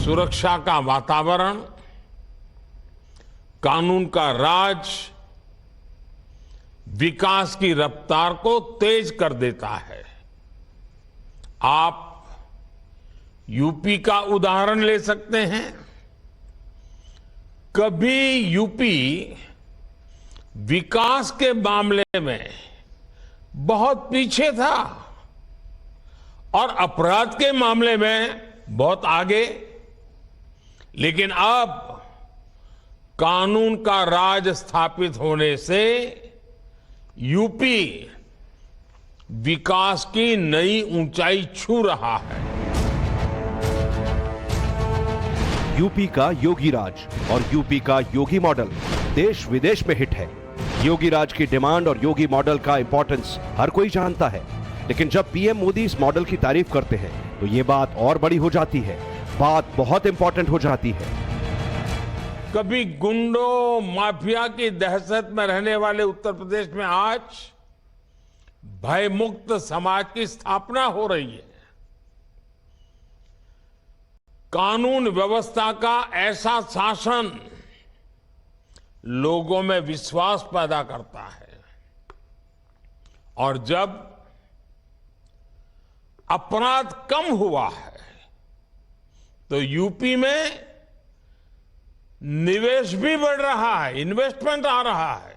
सुरक्षा का वातावरण, कानून का राज विकास की रफ्तार को तेज कर देता है। आप यूपी का उदाहरण ले सकते हैं। कभी यूपी विकास के मामले में बहुत पीछे था और अपराध के मामले में बहुत आगे, लेकिन अब कानून का राज स्थापित होने से यूपी विकास की नई ऊंचाई छू रहा है। यूपी का योगी राज और यूपी का योगी मॉडल देश विदेश में हिट है। योगी राज की डिमांड और योगी मॉडल का इंपॉर्टेंस हर कोई जानता है, लेकिन जब पीएम मोदी इस मॉडल की तारीफ करते हैं तो ये बात और बड़ी हो जाती है, बात बहुत इंपॉर्टेंट हो जाती है। कभी गुंडों माफिया की दहशत में रहने वाले उत्तर प्रदेश में आज भयमुक्त समाज की स्थापना हो रही है। कानून व्यवस्था का ऐसा शासन लोगों में विश्वास पैदा करता है और जब अपराध कम हुआ है तो यूपी में निवेश भी बढ़ रहा है, इन्वेस्टमेंट आ रहा है।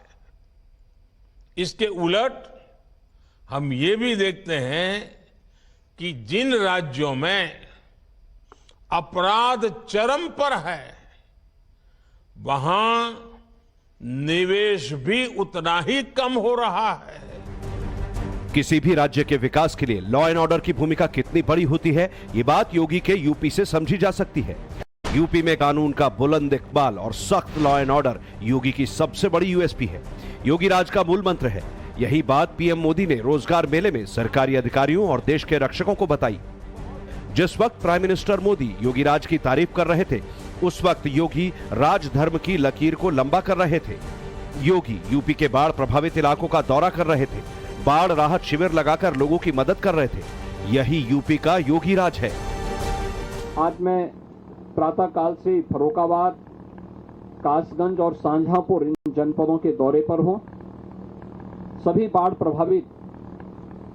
इसके उलट हम ये भी देखते हैं कि जिन राज्यों में अपराध चरम पर है वहां निवेश भी उतना ही कम हो रहा है। किसी भी राज्य के विकास के लिए लॉ एंड ऑर्डर की भूमिका कितनी बड़ी होती है, ये बात योगी के यूपी से समझी जा सकती है। यूपी में कानून का बुलंद इकबाल और सख्त लॉ एंड ऑर्डर योगी की सबसे बड़ी यूएसपी है, योगी राज का मूल मंत्र है। यही बात पीएम मोदी ने रोजगार मेले में सरकारी अधिकारियों और देश के रक्षकों को बताई। जिस वक्त प्राइम मिनिस्टर मोदी योगी राज की तारीफ कर रहे थे, उस वक्त योगी राजधर्म की लकीर को लंबा कर रहे थे। योगी यूपी के बाढ़ प्रभावित इलाकों का दौरा कर रहे थे, बाढ़ राहत शिविर लगाकर लोगों की मदद कर रहे थे। यही यूपी का योगी राज है। आज मैं प्रातः काल से फर्रुखाबाद, कासगंज और शाहजहांपुर इन जनपदों के दौरे पर हूं। सभी बाढ़ प्रभावित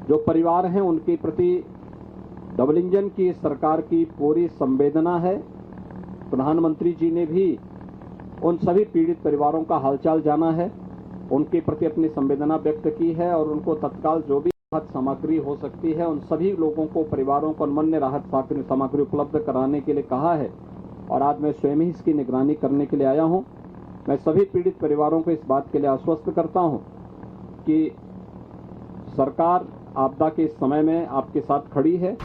जो परिवार हैं उनके प्रति डबल इंजन की सरकार की पूरी संवेदना है। प्रधानमंत्री जी ने भी उन सभी पीड़ित परिवारों का हालचाल जाना है, उनके प्रति अपनी संवेदना व्यक्त की है और उनको तत्काल जो भी राहत सामग्री हो सकती है उन सभी लोगों को, परिवारों को अन्य राहत सामग्री उपलब्ध कराने के लिए कहा है। और आज मैं स्वयं ही इसकी निगरानी करने के लिए आया हूं। मैं सभी पीड़ित परिवारों को इस बात के लिए आश्वस्त करता हूं कि सरकार आपदा के इस समय में आपके साथ खड़ी है।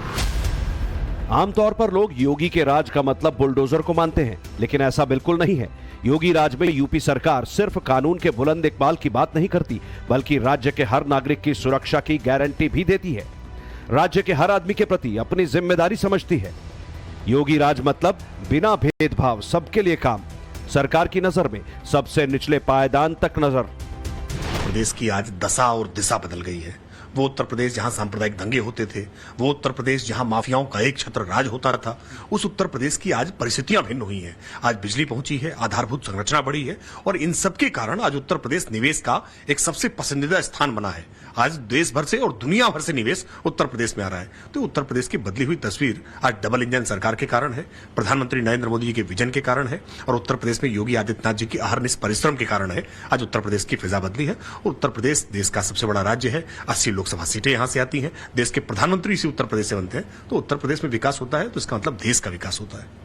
आमतौर पर लोग योगी के राज का मतलब बुलडोजर को मानते हैं, लेकिन ऐसा बिल्कुल नहीं है। योगी राज में यूपी सरकार सिर्फ कानून के बुलंद इकबाल की बात नहीं करती, बल्कि राज्य के हर नागरिक की सुरक्षा की गारंटी भी देती है। राज्य के हर आदमी के प्रति अपनी जिम्मेदारी समझती है। योगी राज मतलब बिना भेदभाव सबके लिए काम, सरकार की नजर में सबसे निचले पायदान तक नजर। प्रदेश की आज दशा और दिशा बदल गई है। वो उत्तर प्रदेश जहां सांप्रदायिक दंगे होते थे, वो उत्तर प्रदेश जहां माफियाओं का एक छत्र राज होता था, उस उत्तर प्रदेश की आज परिस्थितियां भिन्न हुई हैं। आज बिजली पहुंची है, आधारभूत संरचना बढ़ी है और इन सब के कारण आज उत्तर प्रदेश निवेश का एक सबसे पसंदीदा स्थान बना है। आज देश भर से और दुनिया भर से निवेश उत्तर प्रदेश में आ रहा है। तो उत्तर प्रदेश की बदली हुई तस्वीर आज डबल इंजन सरकार के कारण है, प्रधानमंत्री नरेंद्र मोदी जी के विजन के कारण है और उत्तर प्रदेश में योगी आदित्यनाथ जी की अहरनिश परिश्रम के कारण है। आज उत्तर प्रदेश की फिजा बदली है और उत्तर प्रदेश देश का सबसे बड़ा राज्य है। 80 लोकसभा सीटें यहां से आती हैं, देश के प्रधानमंत्री इसी उत्तर प्रदेश से बनते हैं। तो उत्तर प्रदेश में विकास होता है तो इसका मतलब देश का विकास होता है।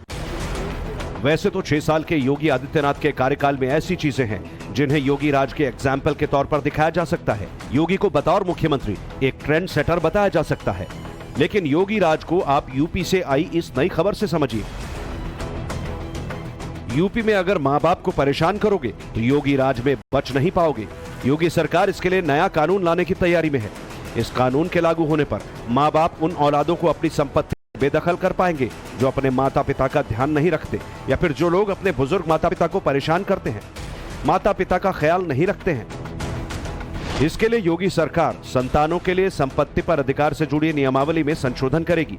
वैसे तो 6 साल के योगी आदित्यनाथ के कार्यकाल में ऐसी चीजें हैं जिन्हें योगी राज के एग्जाम्पल के तौर पर दिखाया जा सकता है। योगी को बतौर मुख्यमंत्री एक ट्रेंड सेटर बताया जा सकता है, लेकिन योगी राज को आप यूपी से आई इस नई खबर से समझिए। यूपी में अगर मां बाप को परेशान करोगे तो योगी राज में बच नहीं पाओगे। योगी सरकार इसके लिए नया कानून लाने की तैयारी में है। इस कानून के लागू होने पर मां बाप उन औलादों को अपनी संपत्ति बेदखल कर पाएंगे जो अपने माता पिता का ध्यान नहीं रखते, या फिर जो लोग अपने बुजुर्ग माता पिता को परेशान करते हैं, माता पिता का ख्याल नहीं रखते हैं। इसके लिए योगी सरकार संतानों के लिए संपत्ति पर अधिकार से जुड़ी नियमावली में संशोधन करेगी।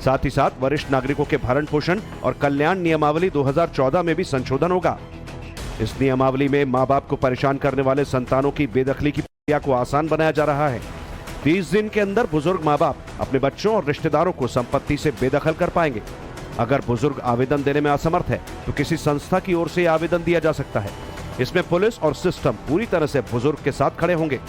साथ ही साथ वरिष्ठ नागरिकों के भरण पोषण और कल्याण नियमावली 2014 में भी संशोधन होगा। इस नियमावली में मां बाप को परेशान करने वाले संतानों की बेदखली की प्रक्रिया को आसान बनाया जा रहा है। 30 दिन के अंदर बुजुर्ग मां बाप अपने बच्चों और रिश्तेदारों को संपत्ति से बेदखल कर पाएंगे। अगर बुजुर्ग आवेदन देने में असमर्थ है तो किसी संस्था की ओर से आवेदन दिया जा सकता है। इसमें पुलिस और सिस्टम पूरी तरह से बुजुर्ग के साथ खड़े होंगे,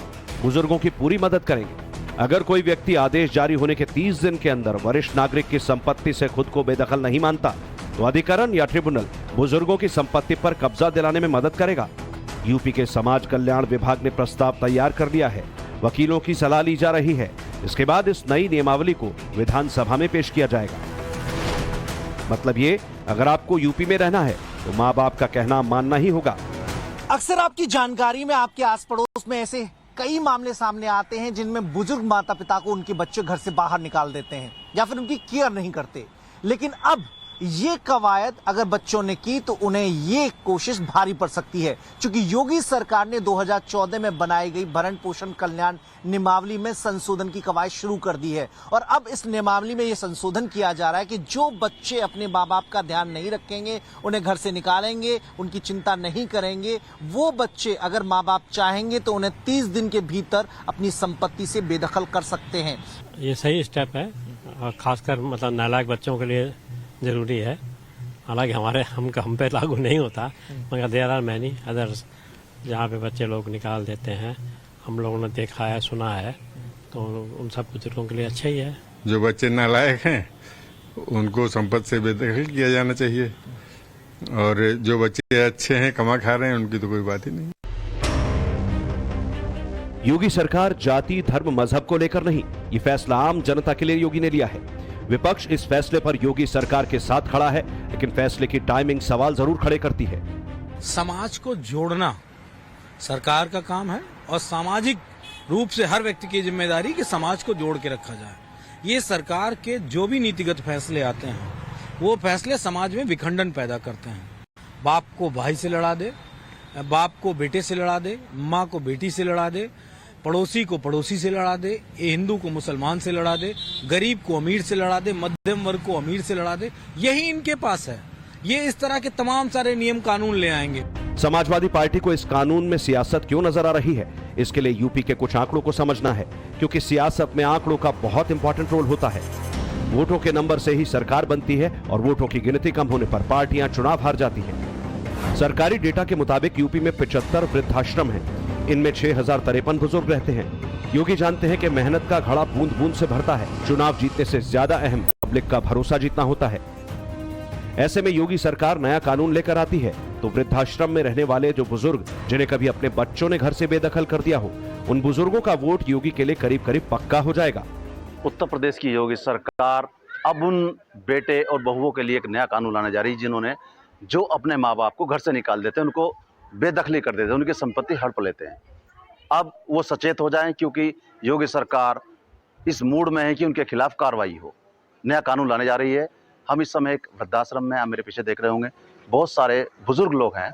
बुजुर्गों की पूरी मदद करेंगे। अगर कोई व्यक्ति आदेश जारी होने के 30 दिन के अंदर वरिष्ठ नागरिक की संपत्ति से खुद को बेदखल नहीं मानता तो अधिकरण या ट्रिब्यूनल बुजुर्गों की संपत्ति पर कब्जा दिलाने में मदद करेगा। यूपी के समाज कल्याण विभाग ने प्रस्ताव तैयार कर लिया है। वकीलों की सलाह ली जा रही है। इसके बाद इस नई नियमावली को विधानसभा में पेश किया जाएगा। मतलब ये, अगर आपको यूपी में रहना है तो माँ बाप का कहना मानना ही होगा। अक्सर आपकी जानकारी में आपके आस पड़ोस में ऐसे कई मामले सामने आते हैं जिनमें बुजुर्ग माता पिता को उनके बच्चे घर से बाहर निकाल देते हैं या फिर उनकी केयर नहीं करते। लेकिन अब ये कवायद अगर बच्चों ने की तो उन्हें ये कोशिश भारी पड़ सकती है, क्योंकि योगी सरकार ने 2014 में बनाई गई भरण पोषण कल्याण नियमावली में संशोधन की कवायद शुरू कर दी है। और अब इस नियमावली में ये संशोधन किया जा रहा है कि जो बच्चे अपने माँ बाप का ध्यान नहीं रखेंगे, उन्हें घर से निकालेंगे, उनकी चिंता नहीं करेंगे, वो बच्चे अगर माँ बाप चाहेंगे तो उन्हें 30 दिन के भीतर अपनी संपत्ति से बेदखल कर सकते हैं। ये सही स्टेप है और खासकर मतलब नालायक बच्चों के लिए जरूरी है। हालांकि हम पे लागू नहीं होता, मगर देयर आर मैनी अदर्स जहाँ पे बच्चे लोग निकाल देते हैं। हम लोगों ने देखा है, सुना है, तो उन सब बुजुर्गों के लिए अच्छा ही है। जो बच्चे नालायक हैं उनको संपत्ति से बेदखल किया जाना चाहिए, और जो बच्चे अच्छे हैं, कमा खा रहे हैं, उनकी तो कोई बात ही नहीं। योगी सरकार जाति, धर्म, मजहब को लेकर नहीं, ये फैसला आम जनता के लिए योगी ने लिया है। विपक्ष इस फैसले पर योगी सरकार के साथ खड़ा है, लेकिन फैसले की टाइमिंग सवाल जरूर खड़े करती है। समाज को जोड़ना सरकार का काम है और सामाजिक रूप से हर व्यक्ति की जिम्मेदारी कि समाज को जोड़ के रखा जाए। ये सरकार के जो भी नीतिगत फैसले आते हैं वो फैसले समाज में विखंडन पैदा करते हैं। बाप को भाई से लड़ा दे, बाप को बेटे से लड़ा दे, माँ को बेटी से लड़ा दे, पड़ोसी को पड़ोसी से लड़ा दे, हिंदू को मुसलमान से लड़ा दे, गरीब को अमीर से लड़ा दे, मध्यम वर्ग को अमीर से लड़ा दे। यही इनके पास है। ये इस तरह के तमाम सारे नियम कानून ले आएंगे। समाजवादी पार्टी को इस कानून में सियासत क्यों नजर आ रही है, इसके लिए यूपी के कुछ आंकड़ों को समझना है, क्योंकि सियासत में आंकड़ों का बहुत इंपॉर्टेंट रोल होता है। वोटों के नंबर से ही सरकार बनती है और वोटों की गिनती कम होने पर पार्टियां चुनाव हार जाती हैं। सरकारी डेटा के मुताबिक यूपी में 75 वृद्धाश्रम हैं। इनमें 6053 बुजुर्ग रहते हैं। योगी जानते हैं कि मेहनत का घड़ा बूंद बूंद से भरता है। चुनाव जीतने से ज्यादा अहम पब्लिक का भरोसा जीतना होता है। ऐसे में योगी सरकार नया कानून लेकर आती है तो वृद्धाश्रम में रहने वाले जो बुजुर्ग जिन्हें कभी अपने बच्चों ने घर से बेदखल कर दिया हो, उन बुजुर्गों का वोट योगी के लिए करीब करीब पक्का हो जाएगा। उत्तर प्रदेश की योगी सरकार अब उन बेटे और बहुओं के लिए एक नया कानून लाने जा रही है जिन्होंने जो अपने माँ बाप को घर से निकाल देते हैं, उनको बेदखली कर देते हैं, उनकी संपत्ति हड़प लेते हैं। अब वो सचेत हो जाएं, क्योंकि योगी सरकार इस मूड में है कि उनके खिलाफ कार्रवाई हो। नया कानून लाने जा रही है। हम इस समय एक वृद्धाश्रम में, आप मेरे पीछे देख रहे होंगे, बहुत सारे बुजुर्ग लोग हैं,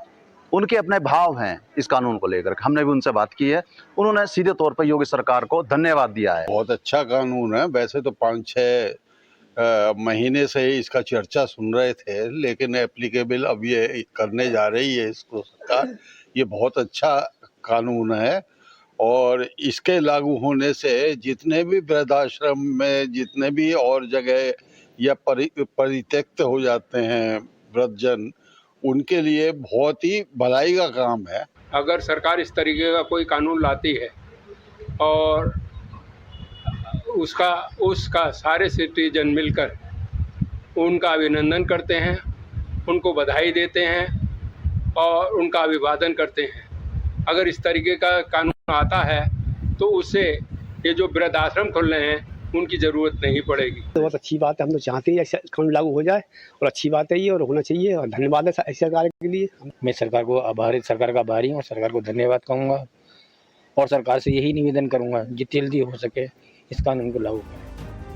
उनके अपने भाव हैं इस कानून को लेकर। हमने भी उनसे बात की है, उन्होंने सीधे तौर पर योगी सरकार को धन्यवाद दिया है। बहुत अच्छा कानून है। वैसे तो 5-6 महीने से इसका चर्चा सुन रहे थे, लेकिन एप्लीकेबल अब ये करने जा रही है इसको सरकार। ये बहुत अच्छा कानून है और इसके लागू होने से जितने भी वृद्धाश्रम में, जितने भी और जगह या परित्यक्त हो जाते हैं वृद्धजन, उनके लिए बहुत ही भलाई का काम है। अगर सरकार इस तरीके का कोई कानून लाती है और उसका सारे सिटीजन मिलकर उनका अभिनंदन करते हैं, उनको बधाई देते हैं और उनका अभिवादन करते हैं। अगर इस तरीके का कानून आता है तो उससे ये जो वृद्धाश्रम खोल रहे हैं उनकी ज़रूरत नहीं पड़ेगी। तो बहुत अच्छी बात है। हम तो चाहते हैं ऐसा कानून लागू हो जाए और अच्छी बात है ये, और होना चाहिए। और धन्यवाद है ऐसे सरकार के लिए। मैं सरकार का आभारी हूँ और सरकार को धन्यवाद कहूँगा और सरकार से यही निवेदन करूँगा जितनी जल्दी हो सके इस कानून को लागू करें।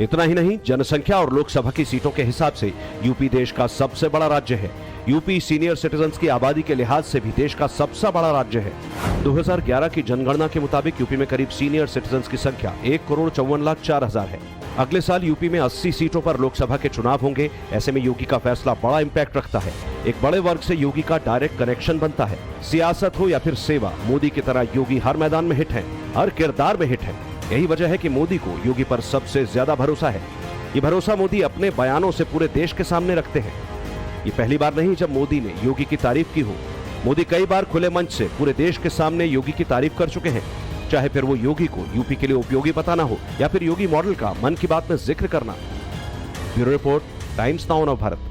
इतना ही नहीं, जनसंख्या और लोकसभा की सीटों के हिसाब से यूपी देश का सबसे बड़ा राज्य है। यूपी सीनियर सिटीजन्स की आबादी के लिहाज से भी देश का सबसे बड़ा राज्य है। 2011 की जनगणना के मुताबिक यूपी में करीब सीनियर सिटीजन्स की संख्या 1,54,04,000 है। अगले साल यूपी में 80 सीटों पर लोकसभा के चुनाव होंगे। ऐसे में योगी का फैसला बड़ा इंपैक्ट रखता है। एक बड़े वर्ग से योगी का डायरेक्ट कनेक्शन बनता है। सियासत हो या फिर सेवा, मोदी की तरह योगी हर मैदान में हिट हैं, हर किरदार में हिट हैं। यही वजह है कि मोदी को योगी पर सबसे ज्यादा भरोसा है। ये भरोसा मोदी अपने बयानों से पूरे देश के सामने रखते हैं। ये पहली बार नहीं जब मोदी ने योगी की तारीफ की हो। मोदी कई बार खुले मंच से पूरे देश के सामने योगी की तारीफ कर चुके हैं, चाहे फिर वो योगी को यूपी के लिए उपयोगी बताना हो या फिर योगी मॉडल का मन की बात में जिक्र करना। ब्यूरो रिपोर्ट, टाइम्स नाउ नव भारत।